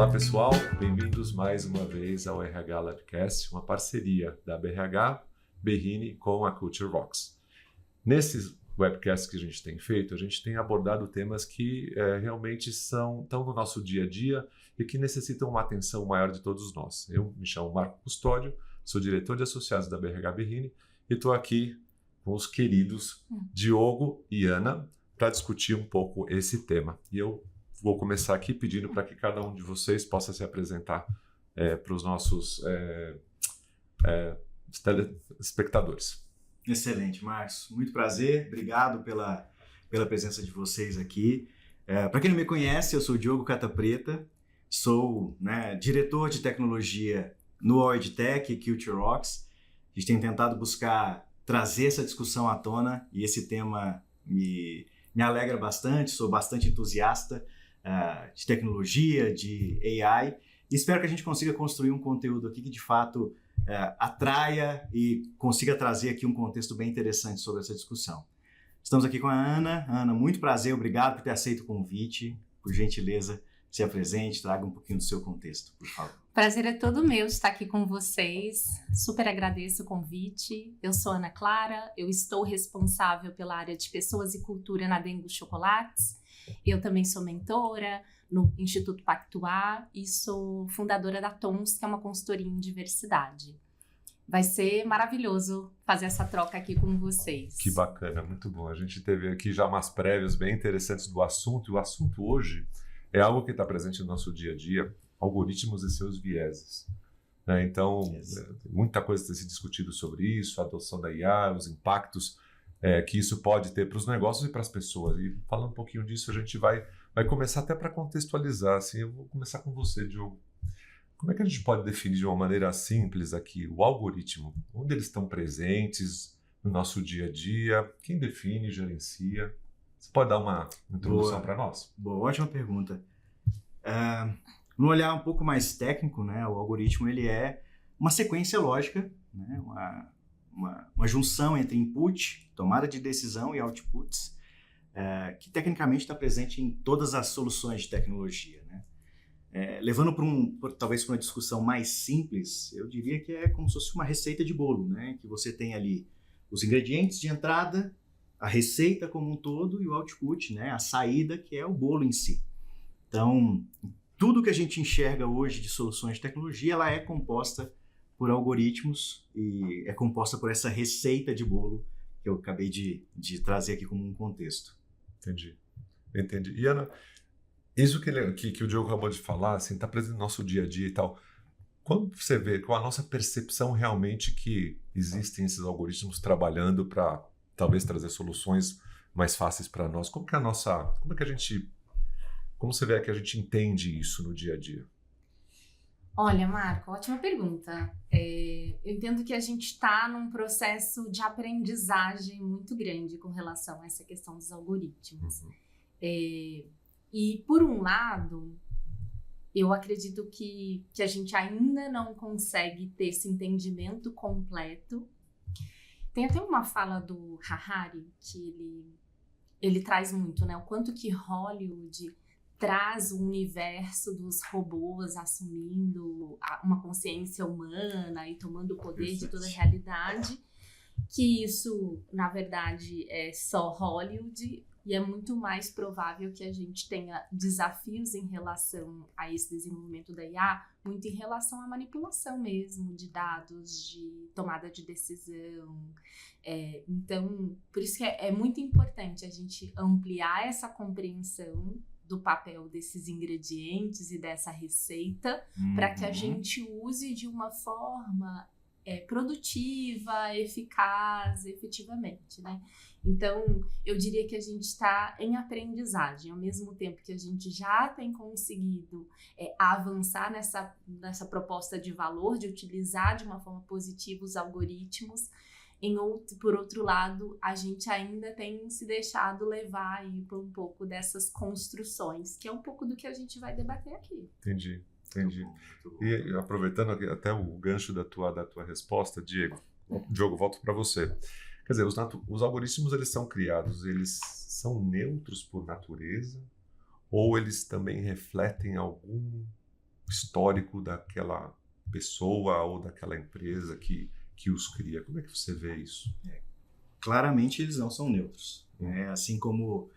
Olá pessoal, bem-vindos mais uma vez ao RH Labcast, uma parceria da BRH, Berrini com a Culture Rocks. Nesses webcasts que a gente tem feito, a gente tem abordado temas que realmente estão no nosso dia a dia e que necessitam uma atenção maior de todos nós. Eu me chamo Marco Custódio, sou diretor de associados da BRH Berrini e estou aqui com os queridos Diogo e Ana para discutir um pouco esse tema. E eu vou começar aqui pedindo para que cada um de vocês possa se apresentar para os nossos telespectadores. Excelente, Marcos. Muito prazer. Obrigado pela presença de vocês aqui. Para quem não me conhece, eu sou o Diogo Catapreta, sou diretor de tecnologia no OIDTech e Culture Rocks. A gente tem tentado buscar trazer essa discussão à tona e esse tema me alegra bastante, sou bastante entusiasta de tecnologia, de AI, e espero que a gente consiga construir um conteúdo aqui que de fato atraia e consiga trazer aqui um contexto bem interessante sobre essa discussão. Estamos aqui com a Ana. Ana, muito prazer, obrigado por ter aceito o convite, por gentileza, se apresente, traga um pouquinho do seu contexto, por favor. Prazer é todo meu estar aqui com vocês, super agradeço o convite. Eu sou Ana Clara, eu estou responsável pela área de pessoas e cultura na Dengo Chocolates. Eu também sou mentora no Instituto Pactuar e sou fundadora da TONS, que é uma consultoria em diversidade. Vai ser maravilhoso fazer essa troca aqui com vocês. Que bacana, muito bom. A gente teve aqui já umas prévias bem interessantes do assunto, e o assunto hoje é algo que está presente no nosso dia a dia, algoritmos e seus vieses. Então, muita coisa tem se discutido sobre isso, a adoção da IA, os impactos que isso pode ter para os negócios e para as pessoas. E falando um pouquinho disso, a gente vai começar até para contextualizar. Assim, eu vou começar com você, Diogo. Como é que a gente pode definir de uma maneira simples aqui o algoritmo? Onde eles estão presentes no nosso dia a dia? Quem define, gerencia? Você pode dar uma introdução para nós? Boa, ótima pergunta. No olhar um pouco mais técnico, o algoritmo ele é uma sequência lógica, uma junção entre input, tomada de decisão e outputs, que tecnicamente está presente em todas as soluções de tecnologia. Levando talvez para uma discussão mais simples, eu diria que é como se fosse uma receita de bolo, que você tem ali os ingredientes de entrada, a receita como um todo e o output, a saída, que é o bolo em si. Então, tudo que a gente enxerga hoje de soluções de tecnologia, ela é composta por algoritmos e é composta por essa receita de bolo que eu acabei de trazer aqui como um contexto. Entendi. E Ana, isso que o Diogo acabou de falar, assim, está presente no nosso dia a dia e tal. Quando você vê com a nossa percepção realmente que existem esses algoritmos trabalhando para talvez trazer soluções mais fáceis para nós, como você vê que a gente entende isso no dia a dia? Olha, Marco, ótima pergunta. Eu entendo que a gente está num processo de aprendizagem muito grande com relação a essa questão dos algoritmos. Uhum. E, por um lado, eu acredito que a gente ainda não consegue ter esse entendimento completo. Tem até uma fala do Harari que ele traz muito, o quanto que Hollywood traz o universo dos robôs assumindo uma consciência humana e tomando o poder de toda a realidade, que isso, na verdade, é só Hollywood, e é muito mais provável que a gente tenha desafios em relação a esse desenvolvimento da IA, muito em relação à manipulação mesmo de dados, de tomada de decisão. Então, por isso que é muito importante a gente ampliar essa compreensão do papel desses ingredientes e dessa receita, para que a gente use de uma forma produtiva, eficaz, efetivamente, Então, eu diria que a gente está em aprendizagem, ao mesmo tempo que a gente já tem conseguido avançar nessa proposta de valor, de utilizar de uma forma positiva os algoritmos. Por outro lado, a gente ainda tem se deixado levar aí por um pouco dessas construções, que é um pouco do que a gente vai debater aqui. Entendi. E aproveitando até o gancho da tua resposta, Diogo, volto para você. Quer dizer, os algoritmos, eles são criados, eles são neutros por natureza, ou eles também refletem algum histórico daquela pessoa ou daquela empresa que os cria. Como é que você vê isso? Claramente eles não são neutros. Né? Assim como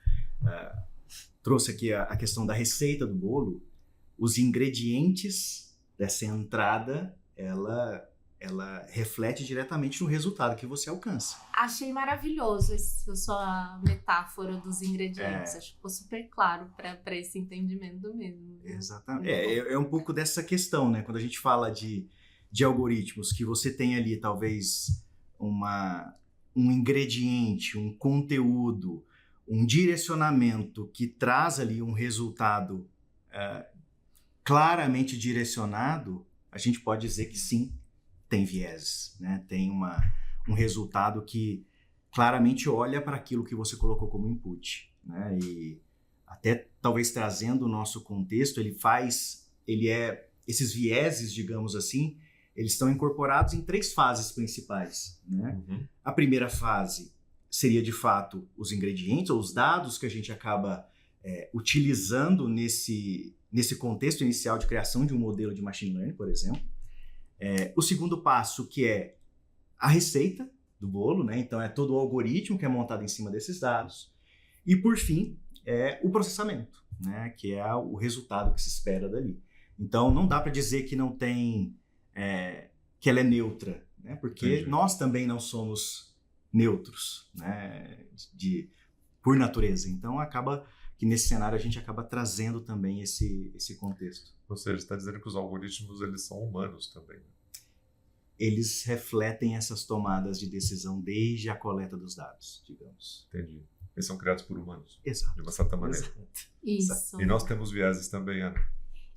trouxe aqui a questão da receita do bolo, os ingredientes dessa entrada, ela reflete diretamente no resultado que você alcança. Achei maravilhoso essa sua metáfora dos ingredientes. Acho que ficou super claro para esse entendimento mesmo. Exatamente. É um pouco dessa questão, né? Quando a gente fala de algoritmos, que você tem ali talvez um ingrediente, um conteúdo, um direcionamento que traz ali um resultado claramente direcionado, a gente pode dizer que sim, tem viés, né? Tem um resultado que claramente olha para aquilo que você colocou como input, né? E até talvez trazendo o nosso contexto, esses vieses, digamos assim, eles estão incorporados em 3 fases principais, né? Uhum. A primeira fase seria, de fato, os ingredientes ou os dados que a gente acaba utilizando nesse contexto inicial de criação de um modelo de machine learning, por exemplo. O segundo passo, que é a receita do bolo, né? Então é todo o algoritmo que é montado em cima desses dados. E, por fim, o processamento, né? Que é o resultado que se espera dali. Então não dá para dizer que não tem... que ela é neutra, né? Porque Entendi. nós também não somos neutros, né? Por natureza. Então acaba que nesse cenário a gente acaba trazendo também esse contexto. Ou seja, você está dizendo que os algoritmos eles são humanos também. Eles refletem essas tomadas de decisão desde a coleta dos dados, digamos. Entendi. Eles são criados por humanos, Exato. de uma certa maneira. Exato. Isso. E nós temos vieses também, Ana.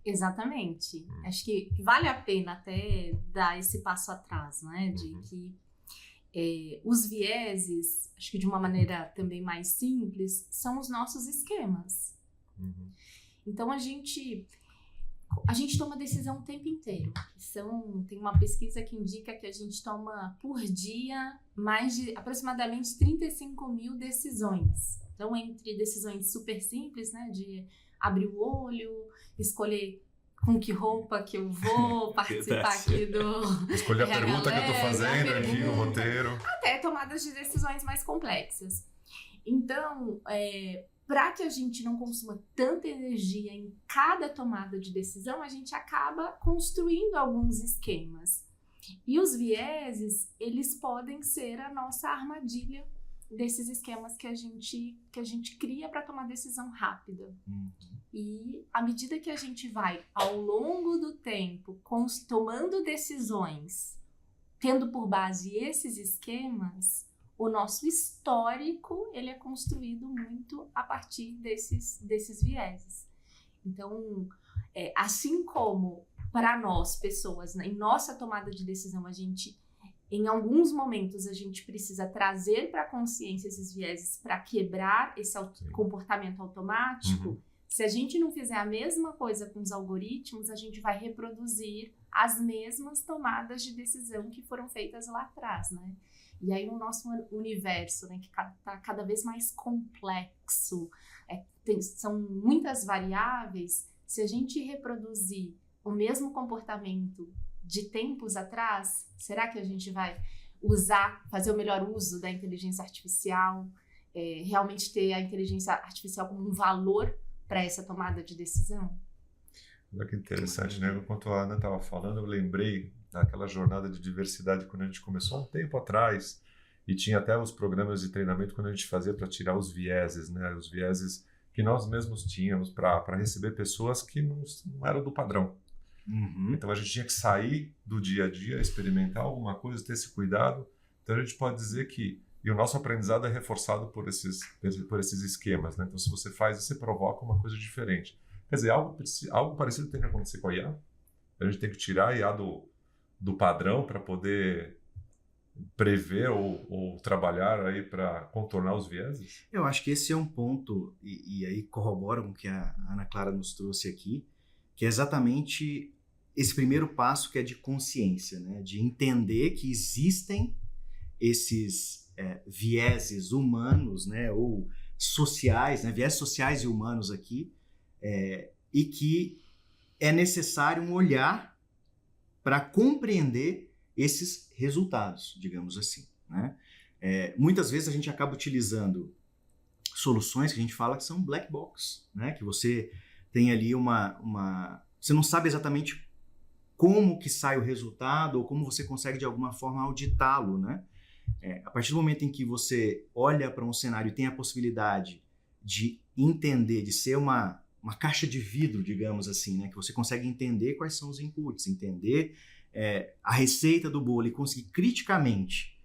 Exatamente. Acho que vale a pena até dar esse passo atrás, né? De Uhum. que os vieses, acho que de uma maneira também mais simples, são os nossos esquemas. Uhum. Então, a gente toma decisão o tempo inteiro. Tem uma pesquisa que indica que a gente toma por dia mais de aproximadamente 35 mil decisões. Então, entre decisões super simples, né, de abrir o olho, escolher com que roupa que eu vou participar aqui do... Escolher a pergunta que eu estou fazendo aqui no roteiro. Até tomadas de decisões mais complexas. Então, para que a gente não consuma tanta energia em cada tomada de decisão, a gente acaba construindo alguns esquemas. E os vieses, eles podem ser a nossa armadilha desses esquemas que a gente cria para tomar decisão rápida. Uhum. E à medida que a gente vai, ao longo do tempo, tomando decisões, tendo por base esses esquemas, o nosso histórico ele é construído muito a partir desses vieses. Então, assim como para nós, pessoas, né, em nossa tomada de decisão, em alguns momentos a gente precisa trazer para a consciência esses vieses para quebrar esse comportamento automático. Uhum. Se a gente não fizer a mesma coisa com os algoritmos, a gente vai reproduzir as mesmas tomadas de decisão que foram feitas lá atrás, né? E aí no nosso universo, né, que está cada vez mais complexo, são muitas variáveis, se a gente reproduzir o mesmo comportamento de tempos atrás, será que a gente vai fazer o melhor uso da inteligência artificial, realmente ter a inteligência artificial como um valor para essa tomada de decisão? Olha que interessante, né? Enquanto a Ana estava falando, eu lembrei daquela jornada de diversidade quando a gente começou há um tempo atrás e tinha até os programas de treinamento quando a gente fazia para tirar os vieses, né? Os vieses que nós mesmos tínhamos para receber pessoas que não eram do padrão. Uhum. Então a gente tinha que sair do dia a dia, experimentar alguma coisa, ter esse cuidado. Então a gente pode dizer que o nosso aprendizado é reforçado por esses esquemas, né? Então se você faz isso, você provoca uma coisa diferente. Quer dizer, algo parecido tem que acontecer com a IA. A gente tem que tirar a IA do padrão para poder prever ou trabalhar aí para contornar os vieses? Eu acho que esse é um ponto, e aí corrobora com o que a Ana Clara nos trouxe aqui, que é exatamente esse primeiro passo que é de consciência, né? De entender que existem esses vieses humanos, né? Ou sociais, né? Vieses sociais e humanos aqui, e que é necessário um olhar para compreender esses resultados, digamos assim, né? Muitas vezes a gente acaba utilizando soluções que a gente fala que são black box, né? Que você tem ali você não sabe exatamente como que sai o resultado ou como você consegue de alguma forma auditá-lo, né? A partir do momento em que você olha para um cenário e tem a possibilidade de entender, de ser uma caixa de vidro, digamos assim, né? Que você consegue entender quais são os inputs, entender a receita do bolo e conseguir criticamente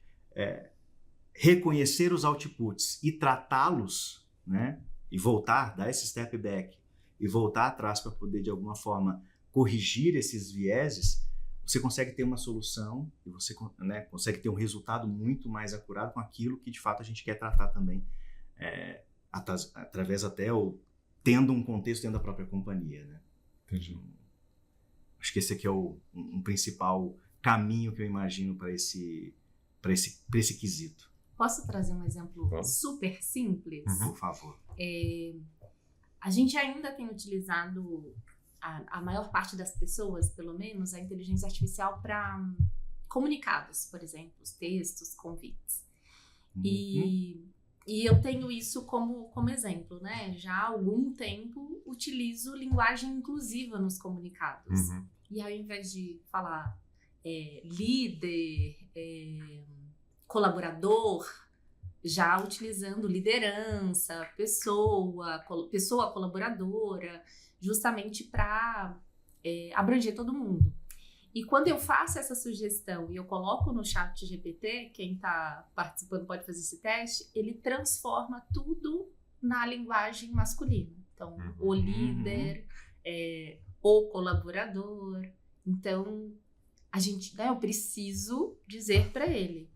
reconhecer os outputs e tratá-los, né? E voltar, dar esse step back e voltar atrás para poder, de alguma forma, corrigir esses vieses, você consegue ter uma solução e você, né, consegue ter um resultado muito mais acurado com aquilo que, de fato, a gente quer tratar também, através até tendo um contexto dentro da própria companhia, né? Entendi. Acho que esse aqui é um principal caminho que eu imagino para esse quesito. Posso trazer um exemplo super simples? Por favor. A gente ainda tem utilizado, a maior parte das pessoas, pelo menos, a inteligência artificial para comunicados, por exemplo, os textos, convites. E eu tenho isso como exemplo, né? Já há algum tempo utilizo linguagem inclusiva nos comunicados. E ao invés de falar líder, colaborador, já utilizando liderança, pessoa colaboradora, justamente para abranger todo mundo. E quando eu faço essa sugestão e eu coloco no ChatGPT, quem está participando pode fazer esse teste, ele transforma tudo na linguagem masculina. Então, o líder, o colaborador. Então, eu preciso dizer para ele,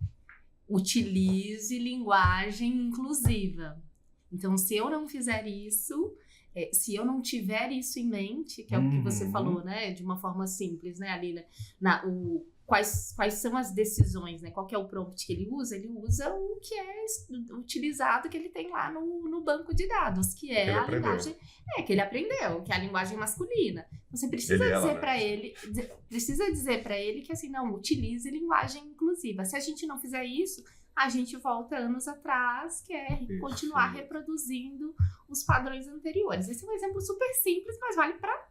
utilize linguagem inclusiva. Então, se eu não fizer isso, se eu não tiver isso em mente, que é o que você falou, né, de uma forma simples, né, Alina, quais são as decisões, né, qual que é o prompt que ele usa o que é utilizado, que ele tem lá no banco de dados, que é a linguagem que ele aprendeu, que é a linguagem masculina. Você precisa dizer para ele que assim, não, utilize linguagem inclusiva. Se a gente não fizer isso, a gente volta anos atrás, que é continuar reproduzindo os padrões anteriores. Esse é um exemplo super simples, mas vale para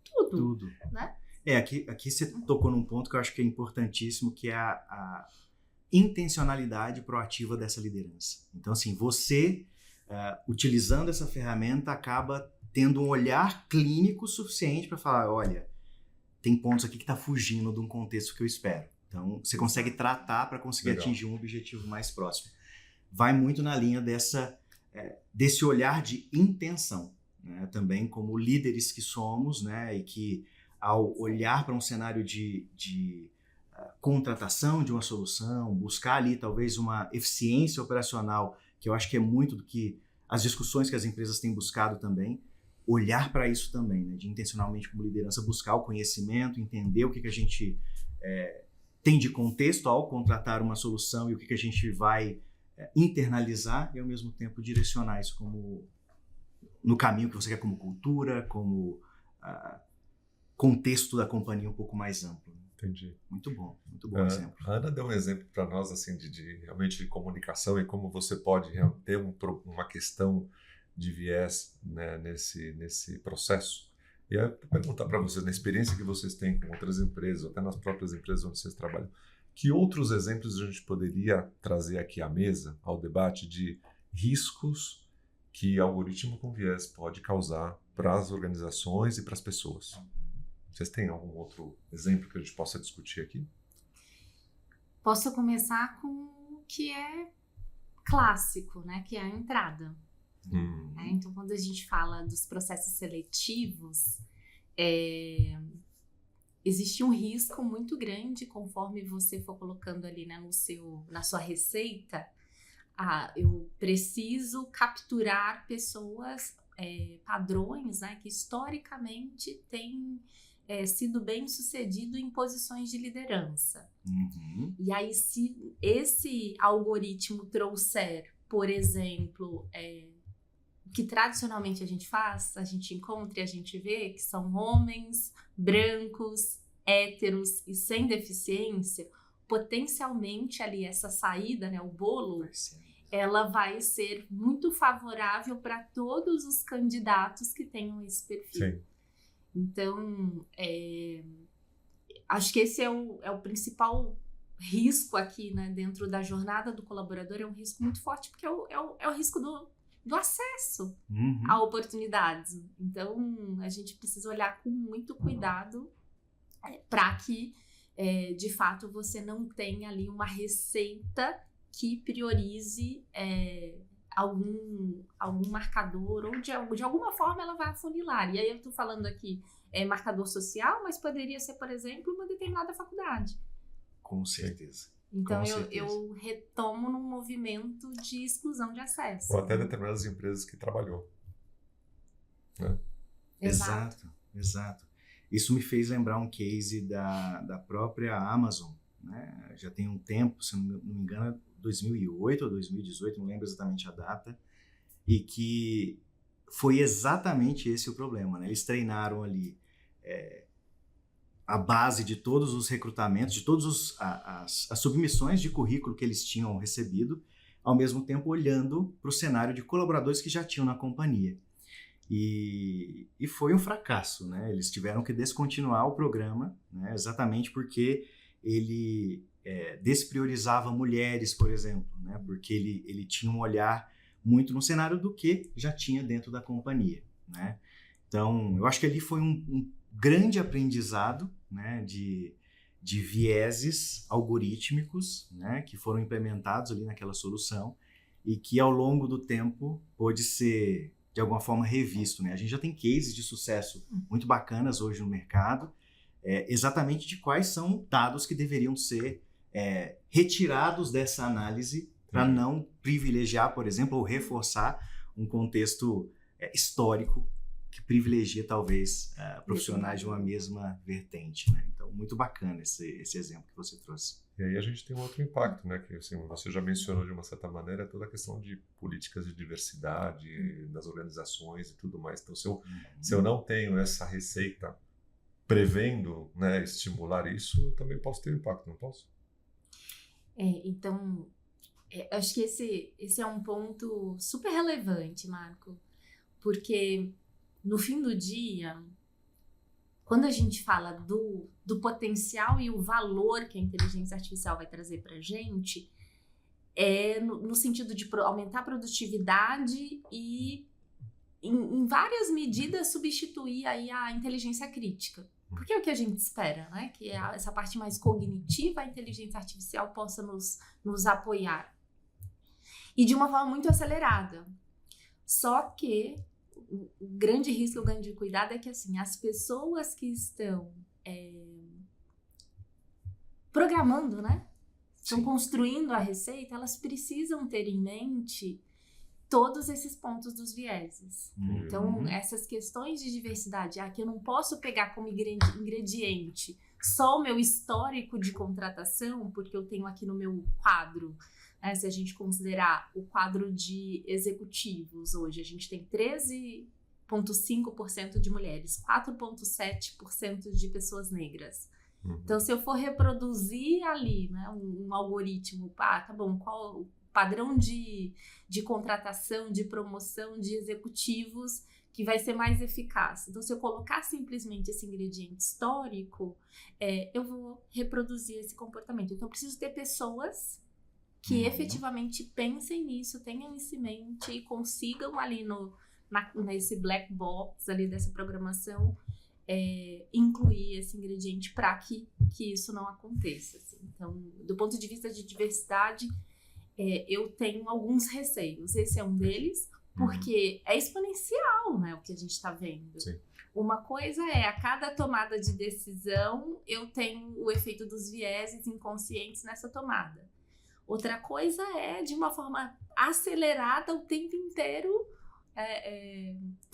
tudo. Né? Aqui você tocou num ponto que eu acho que é importantíssimo, que é a intencionalidade proativa dessa liderança. Então, assim, você, utilizando essa ferramenta, acaba tendo um olhar clínico suficiente para falar, olha, tem pontos aqui que está fugindo de um contexto que eu espero. Então, você consegue tratar para conseguir atingir um objetivo mais próximo. Vai muito na linha desse olhar de intenção, né? Também como líderes que somos, né? E que ao olhar para um cenário de contratação de uma solução, buscar ali talvez uma eficiência operacional, que eu acho que é muito do que as discussões que as empresas têm buscado também, olhar para isso também, né? De intencionalmente como liderança buscar o conhecimento, entender o que a gente tem de contexto ao contratar uma solução e o que a gente vai internalizar e ao mesmo tempo direcionar isso como no caminho que você quer, como cultura, como contexto da companhia um pouco mais amplo. Entendi. Muito bom exemplo. A Ana deu um exemplo para nós assim realmente de comunicação e como você pode ter uma questão de viés, né, nesse processo. E eu vou perguntar para vocês, na experiência que vocês têm com outras empresas, até nas próprias empresas onde vocês trabalham, que outros exemplos a gente poderia trazer aqui à mesa, ao debate de riscos que algoritmo com viés pode causar para as organizações e para as pessoas? Vocês têm algum outro exemplo que a gente possa discutir aqui? Posso começar com o que é clássico, né? Que é a entrada. Então, quando a gente fala dos processos seletivos, existe um risco muito grande conforme você for colocando ali, né, na sua receita. Eu preciso capturar pessoas, padrões, né, que historicamente têm sido bem sucedido em posições de liderança. E aí, se esse algoritmo trouxer, por exemplo, o que tradicionalmente a gente faz, a gente encontra e a gente vê que são homens brancos, héteros e sem deficiência, potencialmente ali essa saída, né, o bolo, ela vai ser muito favorável para todos os candidatos que tenham esse perfil. Sim. Então, acho que esse é o principal risco aqui, né, dentro da jornada do colaborador, é um risco muito forte, porque é o risco do acesso a oportunidades. Então, a gente precisa olhar com muito cuidado para que, de fato, você não tenha ali uma receita que priorize algum marcador, ou de alguma forma ela vai afunilar. E aí eu estou falando aqui marcador social, mas poderia ser, por exemplo, uma determinada faculdade. Com certeza. Então eu retomo num movimento de exclusão de acesso. Ou até determinadas empresas que trabalhou. Né? Exato. Isso me fez lembrar um case da própria Amazon, né? Já tem um tempo, se não me engano, 2008 ou 2018, não lembro exatamente a data, e que foi exatamente esse o problema, né? Eles treinaram ali a base de todos os recrutamentos, de todas as submissões de currículo que eles tinham recebido, ao mesmo tempo olhando para o cenário de colaboradores que já tinham na companhia. E foi um fracasso, né? Eles tiveram que descontinuar o programa, né? Exatamente porque ele despriorizava mulheres, por exemplo, né? Porque ele tinha um olhar muito no cenário do que já tinha dentro da companhia, né? Então, eu acho que ali foi um grande aprendizado, né? De vieses algorítmicos, né? Que foram implementados ali naquela solução e que ao longo do tempo pôde ser de alguma forma revisto, né? A gente já tem cases de sucesso muito bacanas hoje no mercado, exatamente de quais são dados que deveriam ser retirados dessa análise para não privilegiar, por exemplo, ou reforçar um contexto histórico que privilegia talvez profissionais de uma mesma vertente, né? Então, muito bacana esse exemplo que você trouxe. E aí a gente tem um outro impacto, né? Que assim, você já mencionou de uma certa maneira toda a questão de políticas de diversidade nas organizações e tudo mais. Então, se eu não tenho essa receita prevendo, né, estimular isso, eu também posso ter impacto, não posso? Então, acho que esse é um ponto super relevante, Marco, porque no fim do dia, quando a gente fala do potencial e o valor que a inteligência artificial vai trazer para a gente, no sentido de aumentar a produtividade e, em várias medidas, substituir aí a inteligência crítica. Porque é o que a gente espera, né? Que essa parte mais cognitiva, a inteligência artificial possa nos apoiar. E de uma forma muito acelerada. Só que o grande risco, o grande cuidado é que assim, as pessoas que estão programando, né? Estão construindo a receita, elas precisam ter em mente todos esses pontos dos vieses. Então, essas questões de diversidade, que eu não posso pegar como ingrediente só o meu histórico de contratação, porque eu tenho aqui no meu quadro, né, se a gente considerar o quadro de executivos hoje, a gente tem 13,5% de mulheres, 4,7% de pessoas negras. Então, se eu for reproduzir ali, né, um algoritmo, tá bom, qual o padrão de contratação, de promoção de executivos que vai ser mais eficaz. Então, se eu colocar simplesmente esse ingrediente histórico, eu vou reproduzir esse comportamento. Então, eu preciso ter pessoas que efetivamente pensem nisso, tenham isso em mente e consigam ali nesse black box ali dessa programação incluir esse ingrediente para que isso não aconteça. Assim. Então, do ponto de vista de diversidade, eu tenho alguns receios. Esse é um deles, porque é exponencial, né, o que a gente está vendo. Sim. Uma coisa a cada tomada de decisão, eu tenho o efeito dos vieses inconscientes nessa tomada. Outra coisa de uma forma acelerada, o tempo inteiro,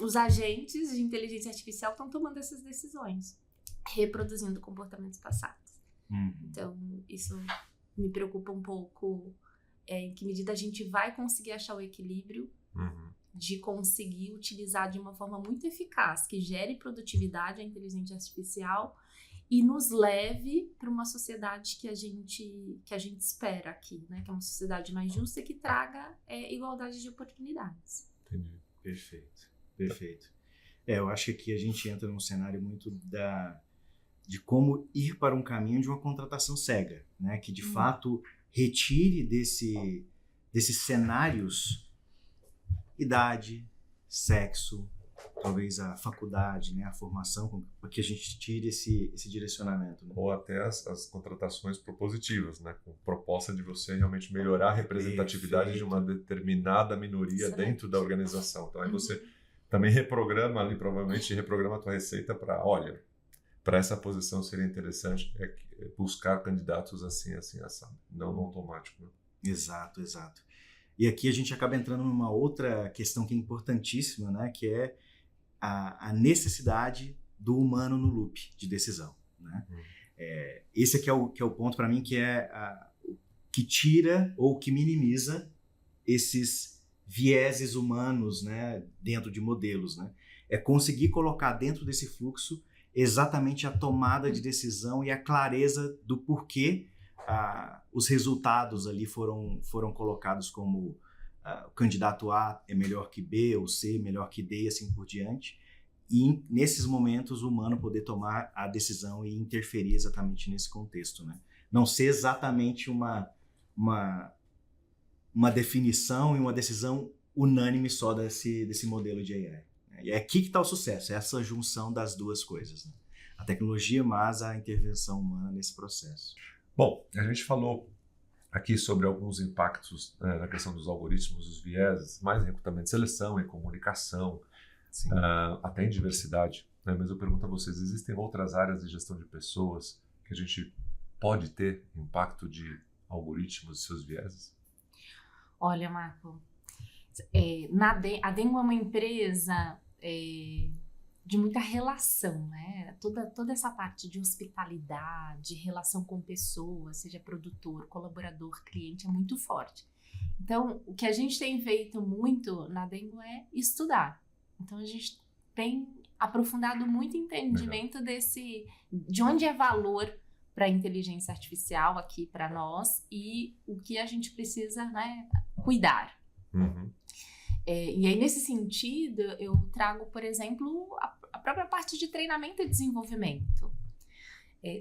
os agentes de inteligência artificial estão tomando essas decisões, reproduzindo comportamentos passados. Então, isso me preocupa um pouco, em que medida a gente vai conseguir achar o equilíbrio de conseguir utilizar de uma forma muito eficaz, que gere produtividade a inteligência artificial e nos leve para uma sociedade que a gente espera aqui, né? Que é uma sociedade mais justa e que traga igualdade de oportunidades. Entendi. Perfeito. Eu acho que aqui a gente entra num cenário muito de como ir para um caminho de uma contratação cega, né? Que de fato retire desses cenários idade, sexo, talvez a faculdade, né? A formação, para que a gente tire esse direcionamento. Né? Ou até as contratações propositivas, né? Com proposta de você realmente melhorar a representatividade de uma determinada minoria dentro da organização. Então aí você também reprograma ali, provavelmente reprograma a tua receita para essa posição seria interessante buscar candidatos assim, assado. Não no automático. Né? Exato. E aqui a gente acaba entrando numa outra questão que é importantíssima, né? Que é a necessidade do humano no loop de decisão. Né? Esse aqui é o ponto para mim que que tira ou que minimiza esses vieses humanos, né? Dentro de modelos. Né? É conseguir colocar dentro desse fluxo exatamente a tomada de decisão e a clareza do porquê os resultados ali foram colocados como o candidato A é melhor que B, ou C melhor que D, e assim por diante. E nesses momentos o humano poder tomar a decisão e interferir exatamente nesse contexto. Né? Não ser exatamente uma definição e uma decisão unânime só desse modelo de AI. E é aqui que está o sucesso, essa junção das duas coisas. Né? A tecnologia, mas a intervenção humana nesse processo. Bom, a gente falou aqui sobre alguns impactos na questão dos algoritmos, os vieses, mais em recrutamento de seleção, em comunicação, até em diversidade. Né? Mas eu pergunto a vocês, existem outras áreas de gestão de pessoas que a gente pode ter impacto de algoritmos e seus vieses? Olha, Marco, a Dengo é uma empresa de muita relação, né? Toda essa parte de hospitalidade, relação com pessoas, seja produtor, colaborador, cliente, é muito forte. Então, o que a gente tem feito muito na Dengo é estudar. Então, a gente tem aprofundado muito entendimento de onde é valor para a inteligência artificial aqui para nós e o que a gente precisa, né, cuidar. E aí, nesse sentido, eu trago, por exemplo, a própria parte de treinamento e desenvolvimento.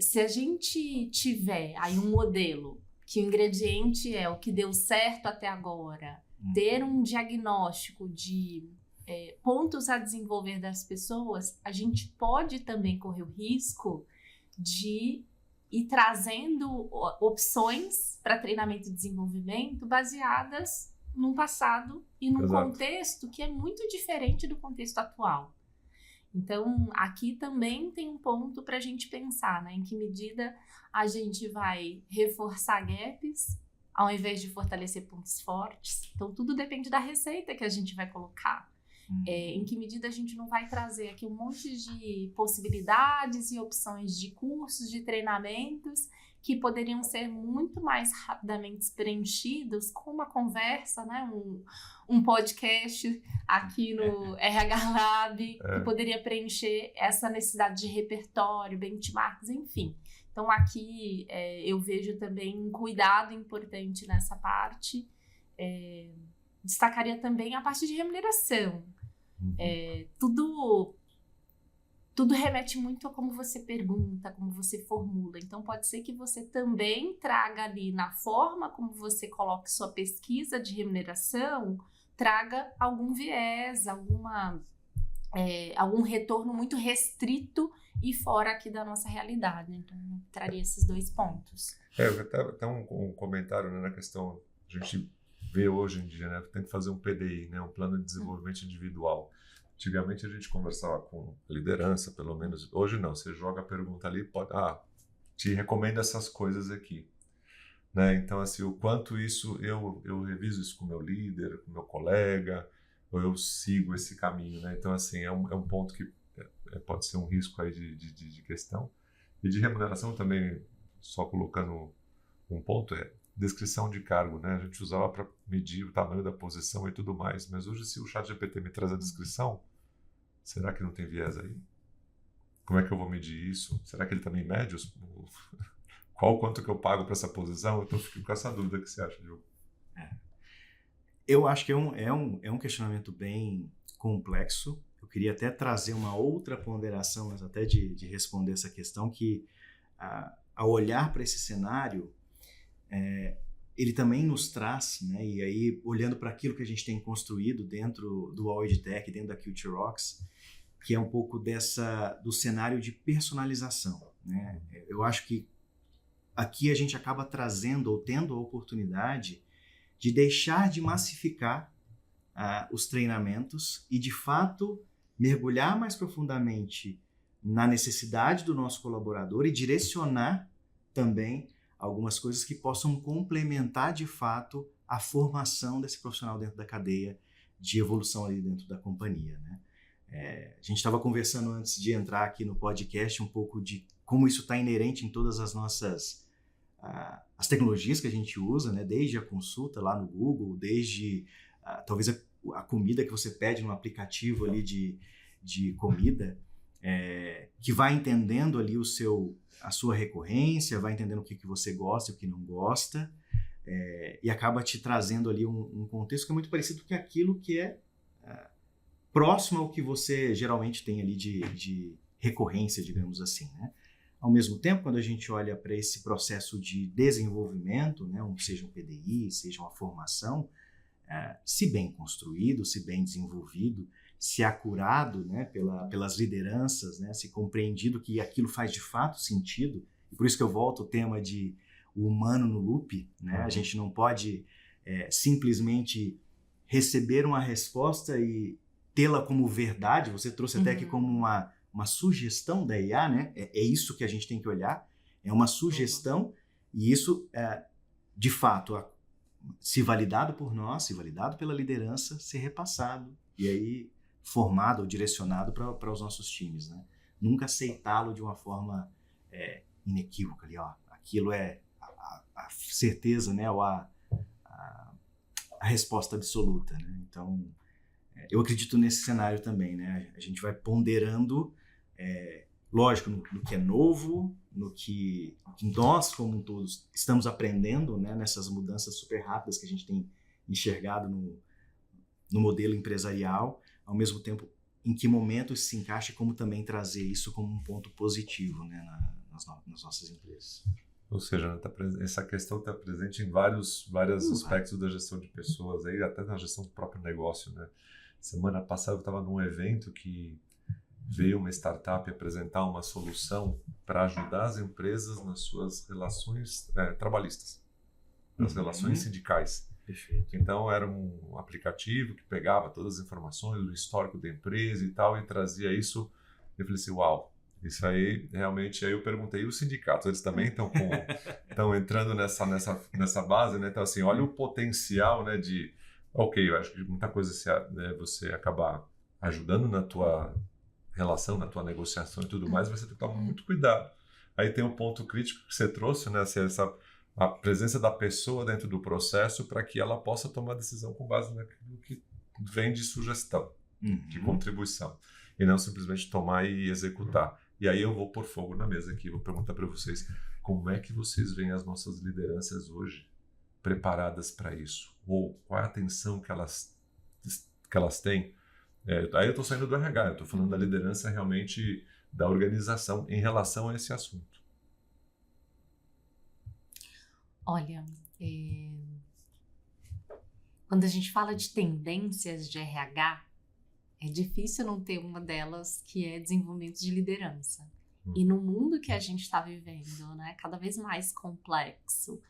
Se a gente tiver aí um modelo que o ingrediente é o que deu certo até agora, ter um diagnóstico de pontos a desenvolver das pessoas, a gente pode também correr o risco de ir trazendo opções para treinamento e desenvolvimento baseadas num passado e num contexto que é muito diferente do contexto atual. Então, aqui também tem um ponto para a gente pensar, né? Em que medida a gente vai reforçar gaps ao invés de fortalecer pontos fortes. Então, tudo depende da receita que a gente vai colocar. Em que medida a gente não vai trazer aqui um monte de possibilidades e opções de cursos, de treinamentos que poderiam ser muito mais rapidamente preenchidos com uma conversa, né? Um podcast aqui no RH Lab, que poderia preencher essa necessidade de repertório, benchmarks, enfim. Então, aqui eu vejo também um cuidado importante nessa parte. Destacaria também a parte de remuneração. Tudo remete muito a como você pergunta, como você formula. Então, pode ser que você também traga ali na forma como você coloca sua pesquisa de remuneração, traga algum viés, algum retorno muito restrito e fora aqui da nossa realidade. Então, eu traria esses dois pontos. Até um comentário, né, na questão, a gente vê hoje em dia, né, tem que fazer um PDI, né, um plano de desenvolvimento individual. Antigamente a gente conversava com a liderança, pelo menos. Hoje não, você joga a pergunta ali, te recomendo essas coisas aqui. Né? Então, assim, o quanto isso, eu reviso isso com o meu líder, com o meu colega, ou eu sigo esse caminho. Né? Então, assim, é um ponto que pode ser um risco aí de questão. E de remuneração também, só colocando um ponto, descrição de cargo, né? A gente usava para medir o tamanho da posição e tudo mais, mas hoje se o ChatGPT me traz a descrição, será que não tem viés aí? Como é que eu vou medir isso? Será que ele também mede quanto que eu pago para essa posição? Eu fico com essa dúvida. O que você acha, Diogo? Eu acho que é um questionamento bem complexo. Eu queria até trazer uma outra ponderação, mas até de responder essa questão, que ao olhar para esse cenário, ele também nos traz, né, e aí olhando para aquilo que a gente tem construído dentro do All EdTech, dentro da Culture Rocks, que é um pouco do cenário de personalização, né? Eu acho que aqui a gente acaba trazendo ou tendo a oportunidade de deixar de massificar os treinamentos e, de fato, mergulhar mais profundamente na necessidade do nosso colaborador e direcionar também algumas coisas que possam complementar, de fato, a formação desse profissional dentro da cadeia de evolução ali dentro da companhia, né? A gente estava conversando antes de entrar aqui no podcast um pouco de como isso está inerente em todas as nossas as tecnologias que a gente usa, né? Desde a consulta lá no Google, desde talvez a comida que você pede no aplicativo ali de comida, que vai entendendo ali a sua recorrência, vai entendendo o que você gosta e o que não gosta, e acaba te trazendo ali um contexto que é muito parecido com aquilo que é próximo ao que você geralmente tem ali de recorrência, digamos assim, né? Ao mesmo tempo, quando a gente olha para esse processo de desenvolvimento, né, seja um PDI, seja uma formação, se bem construído, se bem desenvolvido, se acurado, né, pelas lideranças, né, se compreendido que aquilo faz de fato sentido, e por isso que eu volto ao tema de o humano no loop, né? A gente não pode simplesmente receber uma resposta e tê-la como verdade. Você trouxe até aqui como uma sugestão da IA, né? É isso que a gente tem que olhar, é uma sugestão, e isso, de fato, se validado por nós, se validado pela liderança, ser repassado, e aí formado ou direcionado para os nossos times, né? Nunca aceitá-lo de uma forma inequívoca, ali, ó, aquilo é a certeza, né? Ou a resposta absoluta, né? Então, eu acredito nesse cenário também, né? A gente vai ponderando, lógico, no que é novo, no que nós, como todos, estamos aprendendo, né? Nessas mudanças super rápidas que a gente tem enxergado no modelo empresarial, ao mesmo tempo, em que momento isso se encaixa e como também trazer isso como um ponto positivo, né? nas nossas empresas. Ou seja, essa questão está presente em vários aspectos da gestão de pessoas, aí, até na gestão do próprio negócio, né? Semana passada eu estava num evento que veio uma startup apresentar uma solução para ajudar as empresas nas suas relações trabalhistas, nas relações sindicais. Perfeito. Então era um aplicativo que pegava todas as informações do histórico da empresa e tal e trazia isso. Eu falei assim, uau, isso aí realmente. Aí eu perguntei, e os sindicatos, eles também estão entrando nessa base, né? Então assim, olha o potencial, né, de eu acho que muita coisa né, você acabar ajudando na tua relação, na tua negociação e tudo mais, você tem que tomar muito cuidado. Aí tem um ponto crítico que você trouxe, né, a presença da pessoa dentro do processo para que ela possa tomar decisão com base naquilo que vem de sugestão, de contribuição, e não simplesmente tomar e executar. E aí eu vou pôr fogo na mesa aqui, vou perguntar para vocês, como é que vocês veem as nossas lideranças hoje preparadas para isso? Ou qual é a atenção que elas têm? Aí eu estou saindo do RH, eu estou falando da liderança realmente da organização em relação a esse assunto. Olha, quando a gente fala de tendências de RH, é difícil não ter uma delas que é desenvolvimento de liderança. E no mundo que a gente está vivendo, né, cada vez mais complexo,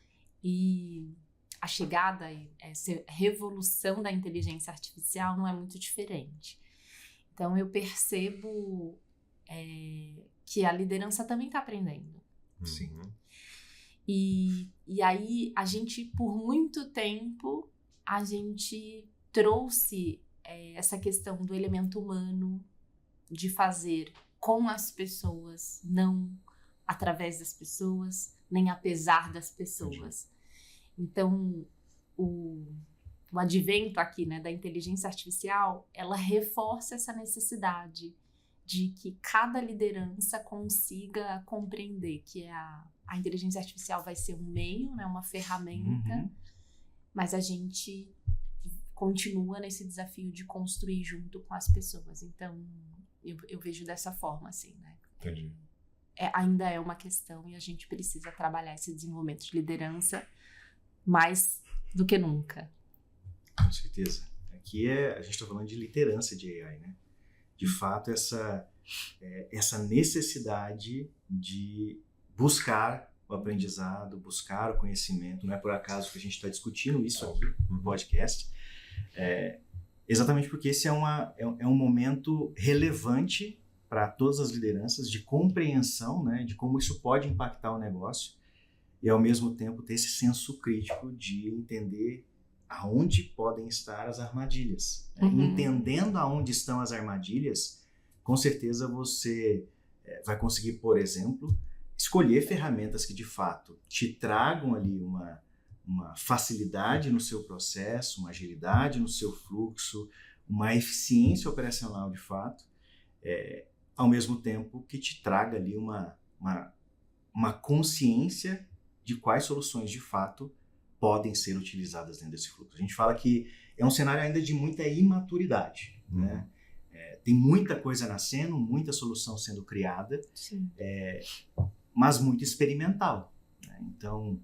e a chegada e essa revolução da inteligência artificial não é muito diferente. Então eu percebo que a liderança também está aprendendo. Sim. E aí a gente, por muito tempo, a gente trouxe essa questão do elemento humano, de fazer com as pessoas, não através das pessoas, nem apesar das pessoas. Então, o advento aqui, né, da inteligência artificial, ela reforça essa necessidade de que cada liderança consiga compreender que a inteligência artificial vai ser um meio, né, uma ferramenta, mas a gente continua nesse desafio de construir junto com as pessoas. Então, eu vejo dessa forma, assim, né? Entendi. Ainda é uma questão e a gente precisa trabalhar esse desenvolvimento de liderança mais do que nunca. Com certeza. Aqui a gente está falando de liderança de AI, né? De fato, essa necessidade de buscar o aprendizado, buscar o conhecimento. Não é por acaso que a gente está discutindo isso aqui no podcast. Exatamente porque esse é um momento relevante para todas as lideranças de compreensão, né, de como isso pode impactar o negócio e, ao mesmo tempo, ter esse senso crítico de entender aonde podem estar as armadilhas. Entendendo aonde estão as armadilhas, com certeza você vai conseguir, por exemplo, escolher ferramentas que, de fato, te tragam ali uma facilidade no seu processo, uma agilidade no seu fluxo, uma eficiência operacional, de fato, ao mesmo tempo que te traga ali uma consciência de quais soluções, de fato, podem ser utilizadas dentro desse fluxo. A gente fala que é um cenário ainda de muita imaturidade, né? Tem muita coisa nascendo, muita solução sendo criada, mas muito experimental, né? Então,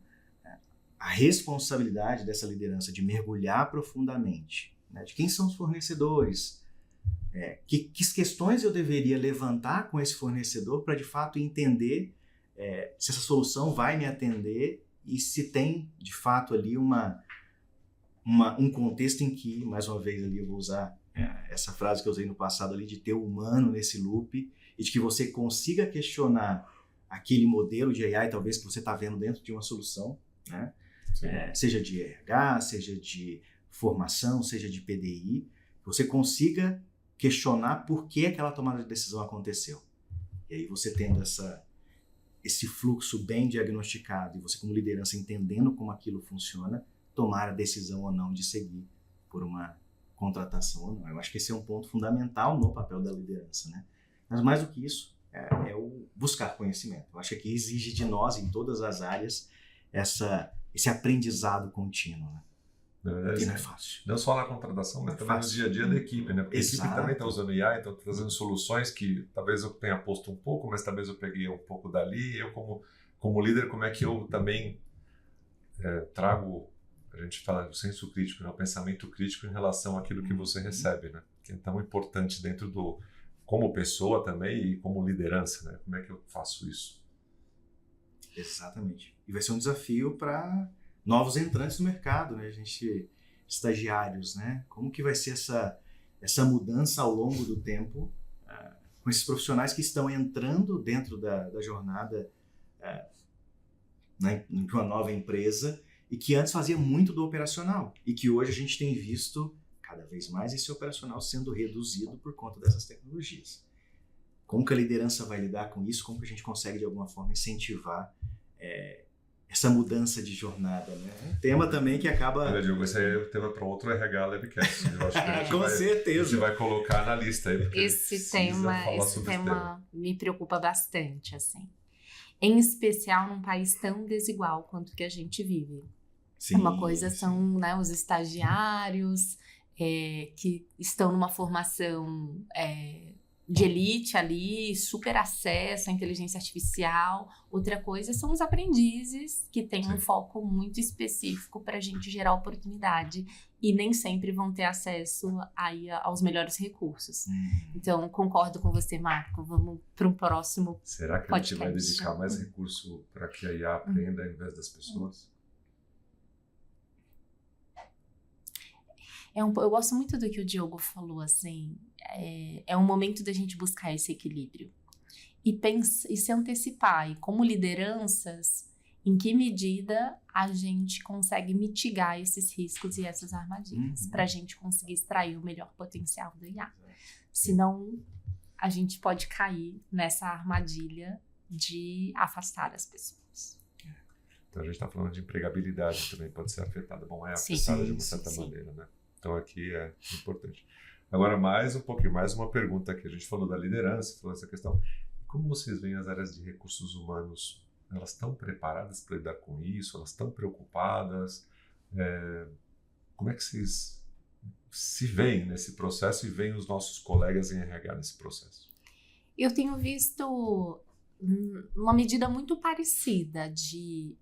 a responsabilidade dessa liderança de mergulhar profundamente, né? De quem são os fornecedores, que questões eu deveria levantar com esse fornecedor para, de fato, entender se essa solução vai me atender e se tem, de fato, ali um contexto em que, mais uma vez, ali eu vou usar essa frase que eu usei no passado ali, de ter o humano nesse loop e de que você consiga questionar aquele modelo de AI, talvez, que você está vendo dentro de uma solução, né? Seja de RH, seja de formação, seja de PDI, você consiga questionar por que aquela tomada de decisão aconteceu. E aí você tendo esse fluxo bem diagnosticado e você como liderança entendendo como aquilo funciona, tomar a decisão ou não de seguir por uma contratação ou não. Eu acho que esse é um ponto fundamental no papel da liderança, né? Mas mais do que isso, é o buscar conhecimento. Eu acho que aqui exige de nós, em todas as áreas, esse aprendizado contínuo, né? Que não é fácil. Não só na contratação, mas também no dia a dia da equipe, né? Porque a equipe também está usando IA, então trazendo soluções que talvez eu tenha posto um pouco, mas talvez eu peguei um pouco dali. Eu, como líder, como é que eu também trago, a gente fala do senso crítico, né? O pensamento crítico em relação àquilo que você recebe, né? Que é tão importante dentro como pessoa também e como liderança, né? Como é que eu faço isso? Exatamente. E vai ser um desafio para novos entrantes no mercado, né? Estagiários, né? Como que vai ser essa mudança ao longo do tempo com esses profissionais que estão entrando dentro da jornada de uma nova empresa e que antes fazia muito do operacional e que hoje a gente tem visto cada vez mais esse operacional sendo reduzido por conta dessas tecnologias. Como que a liderança vai lidar com isso? Como que a gente consegue, de alguma forma, incentivar essa mudança de jornada, né? Um tema também que acaba... Olha, Diogo, esse aí é o tema para outro RH Labcast. Eu acho que com certeza. A gente vai colocar na lista aí. Esse tema me preocupa bastante, assim. Em especial num país tão desigual quanto que a gente vive. Sim, uma coisa são, né, os estagiários que estão numa formação... de elite ali, super acesso à inteligência artificial. Outra coisa são os aprendizes, que têm um foco muito específico para a gente gerar oportunidade e nem sempre vão ter acesso aí aos melhores recursos. Então, concordo com você, Marco. Vamos para um próximo Será que podcast. A gente vai dedicar mais recurso para que a IA aprenda ao invés das pessoas? Eu gosto muito do que o Diogo falou, assim, é um momento da gente buscar esse equilíbrio e se antecipar, e como lideranças, em que medida a gente consegue mitigar esses riscos e essas armadilhas, para a gente conseguir extrair o melhor potencial do IA. Senão, a gente pode cair nessa armadilha de afastar as pessoas. Então a gente está falando de empregabilidade também, pode ser afetada. Bom, é Sim. afetada de uma Sim, certa sim. maneira, né? Então aqui é importante. Agora, mais um pouquinho, mais uma pergunta aqui. A gente falou da liderança, falou dessa questão. Como vocês veem as áreas de recursos humanos? Elas estão preparadas para lidar com isso? Elas estão preocupadas? Como é que vocês se veem nesse processo e veem os nossos colegas em RH nesse processo? Eu tenho visto uma medida muito parecida de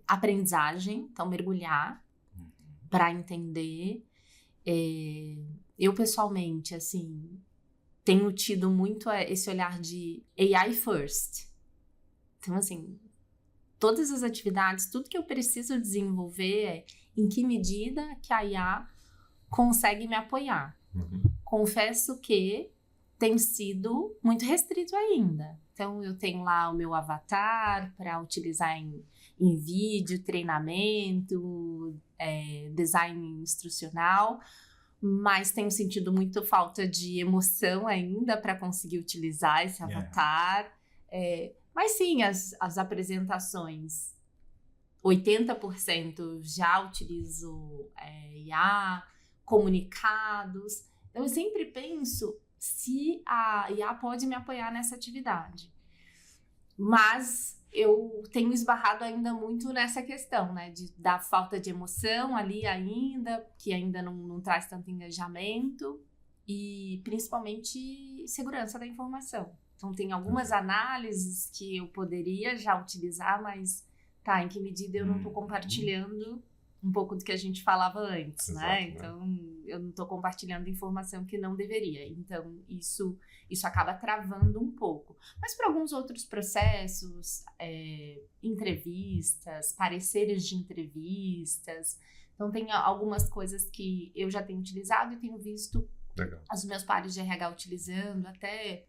aprendizagem, então mergulhar para entender. Eu pessoalmente, assim, tenho tido muito esse olhar de AI first. Então, assim, todas as atividades, tudo que eu preciso desenvolver é em que medida que a IA consegue me apoiar. Confesso que tem sido muito restrito ainda. Então, eu tenho lá o meu avatar para utilizar em vídeo, treinamento, design instrucional, mas tenho sentido muito falta de emoção ainda para conseguir utilizar esse avatar. Mas sim, as apresentações, 80% já utilizo IA, comunicados. Então, eu sempre penso se a IA pode me apoiar nessa atividade. Mas eu tenho esbarrado ainda muito nessa questão, né, da falta de emoção ali ainda, que ainda não traz tanto engajamento, e principalmente segurança da informação. Então, tem algumas análises que eu poderia já utilizar, mas em que medida eu não estou compartilhando um pouco do que a gente falava antes, Exato, né? Então, eu não estou compartilhando informação que não deveria. Então, isso acaba travando um pouco. Mas para alguns outros processos, entrevistas, pareceres de entrevistas, então tem algumas coisas que eu já tenho utilizado e tenho visto os meus pares de RH utilizando, até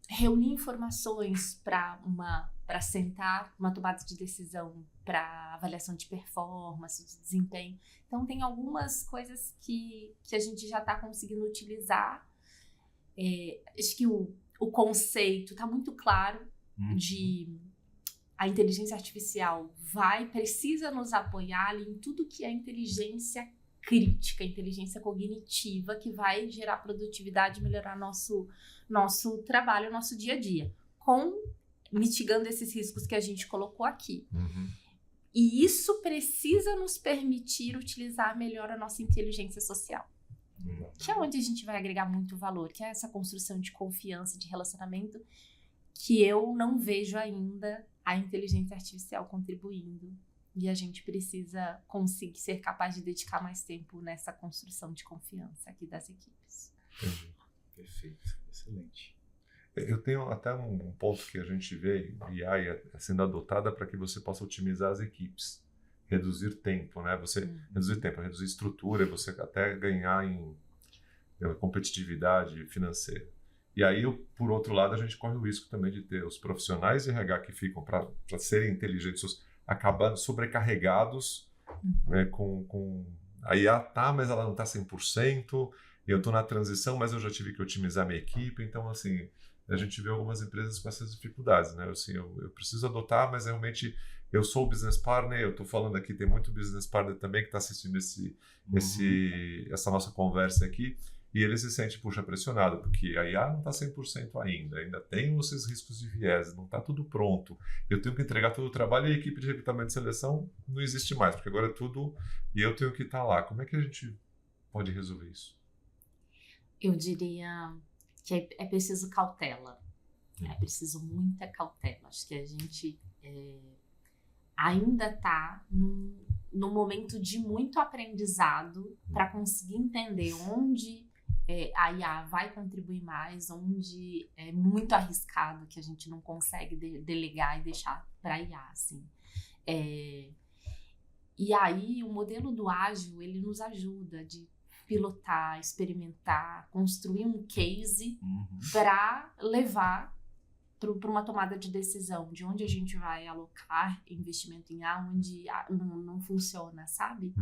reunir informações para sentar uma tomada de decisão para avaliação de performance, de desempenho. Então, tem algumas coisas que a gente já está conseguindo utilizar. Acho que o conceito está muito claro de a inteligência artificial precisa nos apoiar ali em tudo que é inteligência crítica, inteligência cognitiva, que vai gerar produtividade e melhorar nosso trabalho, nosso dia a dia, mitigando esses riscos que a gente colocou aqui. E isso precisa nos permitir utilizar melhor a nossa inteligência social, que é onde a gente vai agregar muito valor, que é essa construção de confiança, de relacionamento, que eu não vejo ainda a inteligência artificial contribuindo. E a gente precisa conseguir ser capaz de dedicar mais tempo nessa construção de confiança aqui das equipes. Entendi. Perfeito, excelente. Eu tenho até um ponto que a gente vê IA sendo adotada para que você possa otimizar as equipes, reduzir tempo, né? Reduzir tempo, reduzir estrutura, você até ganhar em competitividade financeira. E aí, por outro lado, a gente corre o risco também de ter os profissionais de RH que ficam para serem inteligentes, acabando sobrecarregados, né, com a IA mas ela não está 100%, eu estou na transição, mas eu já tive que otimizar minha equipe, então, assim, a gente vê algumas empresas com essas dificuldades, né? Assim, eu preciso adotar, mas realmente eu sou o business partner, eu estou falando aqui, tem muito business partner também que está assistindo essa nossa conversa aqui, e ele se sente, pressionado, porque a IA não está 100% ainda tem esses riscos de viés, não está tudo pronto. Eu tenho que entregar todo o trabalho e a equipe de recrutamento e seleção não existe mais, porque agora é tudo e eu tenho que estar lá. Como é que a gente pode resolver isso? Eu diria que é preciso cautela. É preciso muita cautela. Acho que a gente ainda está num momento de muito aprendizado para conseguir entender onde a IA vai contribuir mais, onde é muito arriscado que a gente não consegue delegar e deixar para a IA, assim. E aí o modelo do ágil, ele nos ajuda de pilotar, experimentar, construir um case para levar para uma tomada de decisão de onde a gente vai alocar investimento em A, onde não funciona, sabe?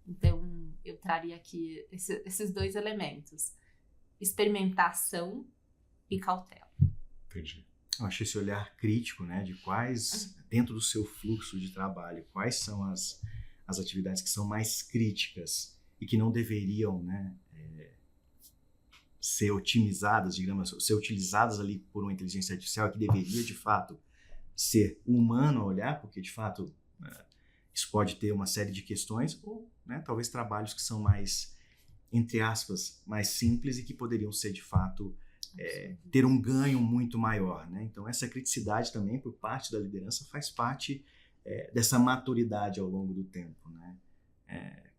Então, eu traria aqui esses dois elementos: experimentação e cautela. Entendi. Eu acho esse olhar crítico, né, de quais, dentro do seu fluxo de trabalho, quais são as atividades que são mais críticas e que não deveriam, né, ser otimizadas, digamos, ser utilizadas ali por uma inteligência artificial, que deveria, de fato, ser humano a olhar, porque, de fato, isso pode ter uma série de questões, ou, né, talvez trabalhos que são mais, entre aspas, mais simples e que poderiam ser, de fato, ter um ganho muito maior, né? Então, essa criticidade também, por parte da liderança, faz parte dessa maturidade ao longo do tempo, né?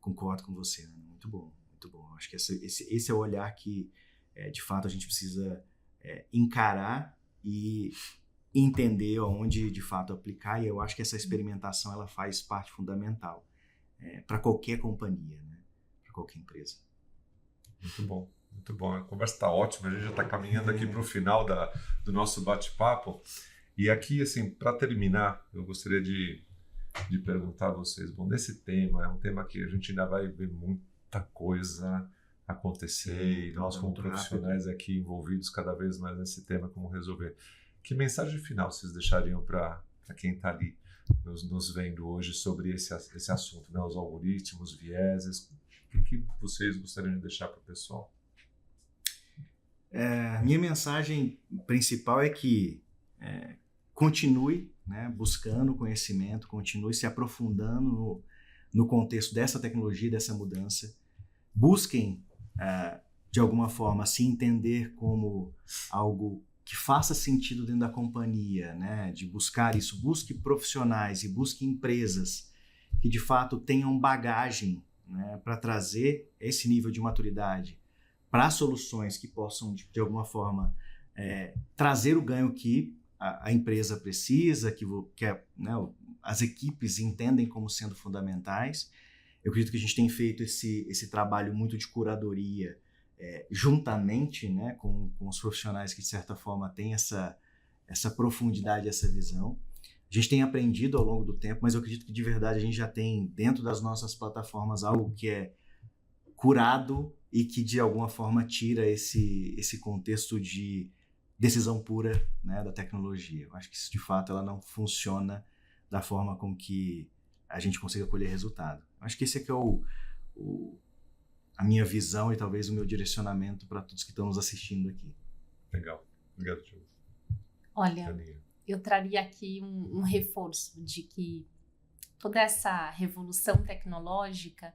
Concordo com você, Ana. Muito bom, muito bom. Acho que esse é o olhar que, de fato, a gente precisa encarar e entender onde, de fato, aplicar. E eu acho que essa experimentação ela faz parte fundamental para qualquer companhia, né? Para qualquer empresa. Muito bom. Muito bom, a conversa está ótima, a gente já está caminhando aqui para o final do nosso bate-papo. E aqui, assim, para terminar, eu gostaria de perguntar a vocês, bom, nesse tema, é um tema que a gente ainda vai ver muita coisa acontecer, e nós como profissionais aqui envolvidos cada vez mais nesse tema, como resolver. Que mensagem final vocês deixariam para quem está ali nos vendo hoje sobre esse assunto, né? Os algoritmos, vieses, o que vocês gostariam de deixar para o pessoal? Minha mensagem principal é que continue, né, buscando conhecimento, continue se aprofundando no contexto dessa tecnologia, dessa mudança. Busquem, de alguma forma, se entender como algo que faça sentido dentro da companhia, né, de buscar isso. Busque profissionais e busque empresas que, de fato, tenham bagagem, né, para trazer esse nível de maturidade para soluções que possam, de alguma forma, trazer o ganho que a empresa precisa, que né, as equipes entendem como sendo fundamentais. Eu acredito que a gente tem feito esse trabalho muito de curadoria juntamente, né, com os profissionais que, de certa forma, têm essa profundidade, essa visão. A gente tem aprendido ao longo do tempo, mas eu acredito que, de verdade, a gente já tem, dentro das nossas plataformas, algo que é curado e que, de alguma forma, tira esse contexto de decisão pura, né, da tecnologia. Eu acho que, de fato, ela não funciona da forma com que a gente consiga colher resultado. Eu acho que esse aqui é a minha visão e talvez o meu direcionamento para todos que estão nos assistindo aqui. Legal. Obrigado, Tio. Olha, eu traria aqui um reforço de que toda essa revolução tecnológica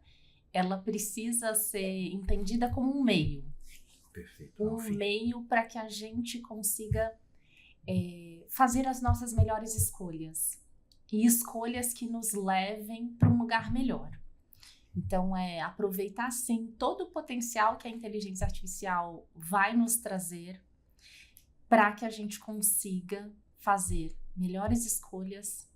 ela precisa ser entendida como um meio. Perfeito. Um meio para que a gente consiga fazer as nossas melhores escolhas. E escolhas que nos levem para um lugar melhor. Então, aproveitar, sim, todo o potencial que a inteligência artificial vai nos trazer para que a gente consiga fazer melhores escolhas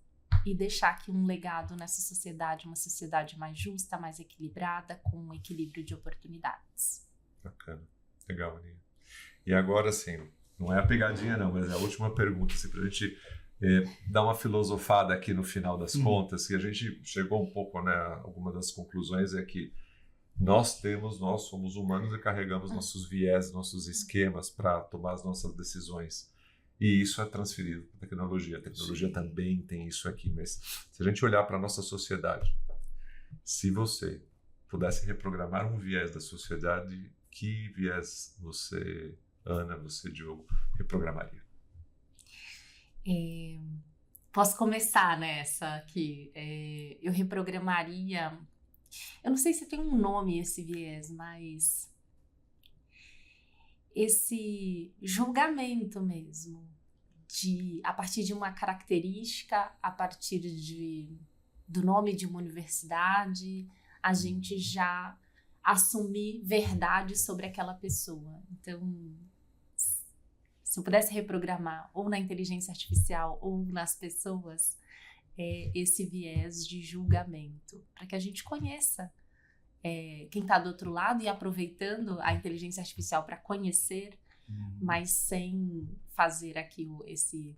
e deixar aqui um legado nessa sociedade, uma sociedade mais justa, mais equilibrada, com um equilíbrio de oportunidades. Bacana. Legal, Aninha. E agora, assim, não é a pegadinha não, mas é a última pergunta, assim, para a gente dar uma filosofada aqui no final das contas, que a gente chegou um pouco, né, alguma das conclusões é que nós somos humanos e carregamos nossos viés, nossos esquemas para tomar as nossas decisões. E isso é transferido para a tecnologia. A tecnologia também tem isso aqui, mas se a gente olhar para a nossa sociedade, se você pudesse reprogramar um viés da sociedade, que viés você, Ana, você, Diogo, reprogramaria? Posso começar nessa aqui. Eu reprogramaria... Eu não sei se tem um nome esse viés, mas... esse julgamento mesmo, a partir de uma característica, a partir do nome de uma universidade, a gente já assumir verdade sobre aquela pessoa. Então, se eu pudesse reprogramar ou na inteligência artificial ou nas pessoas, esse viés de julgamento, para que a gente conheça quem está do outro lado e aproveitando a inteligência artificial para conhecer, mas sem fazer aqui esse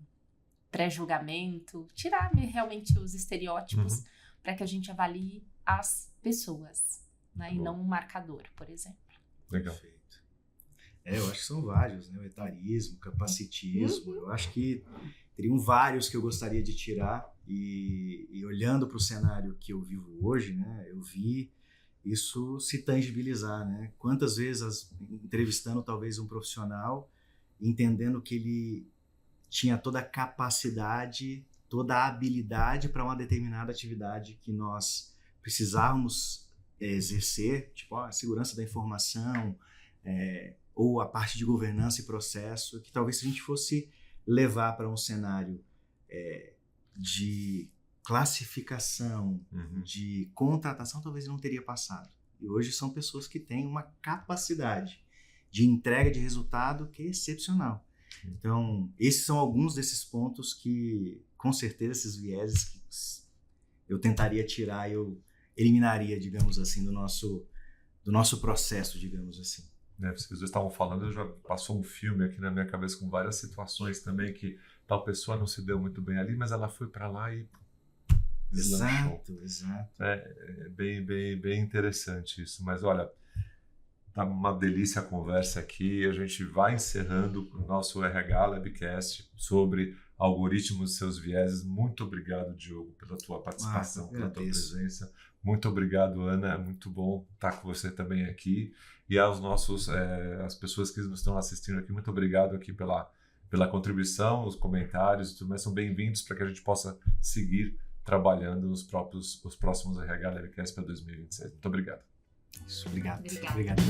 pré-julgamento, tirar realmente os estereótipos para que a gente avalie as pessoas, né, e não um marcador, por exemplo. Legal. Perfeito. Eu acho que são vários, né? O etarismo, capacitismo. Eu acho que teriam vários que eu gostaria de tirar. E olhando para o cenário que eu vivo hoje, né? Eu vi isso se tangibilizar, né? Quantas vezes, entrevistando talvez um profissional, entendendo que ele tinha toda a capacidade, toda a habilidade para uma determinada atividade que nós precisávamos exercer, tipo a segurança da informação, ou a parte de governança e processo, que talvez se a gente fosse levar para um cenário de classificação, de contratação, talvez não teria passado. E hoje são pessoas que têm uma capacidade de entrega de resultado que é excepcional. Então, esses são alguns desses pontos que, com certeza, esses vieses que eu tentaria tirar, eu eliminaria, digamos assim, do nosso processo, digamos assim. Vocês dois estavam falando, já passou um filme aqui na minha cabeça com várias situações também que tal pessoa não se deu muito bem ali, mas ela foi para lá e deslanchou. Exato. É bem interessante isso. Mas olha, tá uma delícia a conversa aqui. A gente vai encerrando o nosso RH Labcast sobre algoritmos e seus vieses. Muito obrigado, Diogo, pela tua participação, pela tua presença. Muito obrigado, Ana. É muito bom estar com você também aqui. E aos as pessoas que nos estão assistindo aqui, muito obrigado aqui pela contribuição, os comentários e tudo mais. São bem-vindos para que a gente possa seguir trabalhando os próximos RH Labcast para 2026. Muito obrigado. Isso, obrigado. Obrigada.